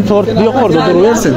Tort yok orada duruversin.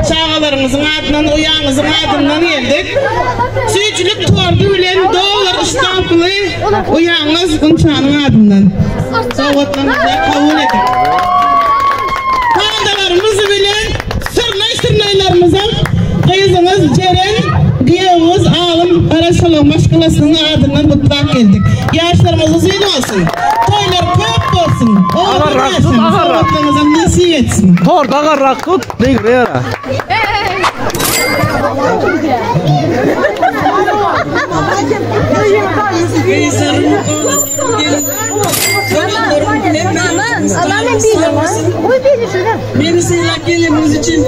Çağalarımızın adından, uyanımızın adından geldik. Suyuculuk tordu bilen dolar İstanbul'u uyanız Gunçan'ın adından. Soğutlarımızla kabul edin. Kandalarımızı bilen sırnaylarımızın kıyızımız Ceren, Diyavuz, Ağlım, Arasalım başkalasının adından mutlak geldik. Yaşlarımız uzun olsun. Toylar köp olsun. Oğlum gelsin. Soğutlarımızın nasip etsin. Torda agarrak tut. Ne gire yara? Beni seyrek geldiğiniz için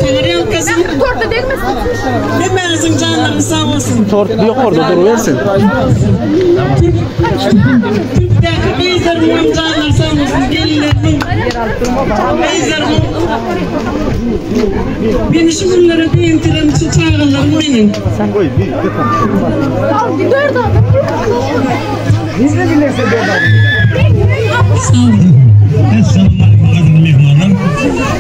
tanrı kazanın. Torta değmesin. Hepinizin canları sağ olsun. Tort yok orada duruversin. Türk'teki beyzlerim canları sağ olsun. Gelinlerimin beyzlerim. Beni şu günlere değintiren şu çağrılarım benim. Sen koy bir. Dört adam. Biz de dinlerse dört adam. Sağ olun. Selamünaleyküm mihmanlar.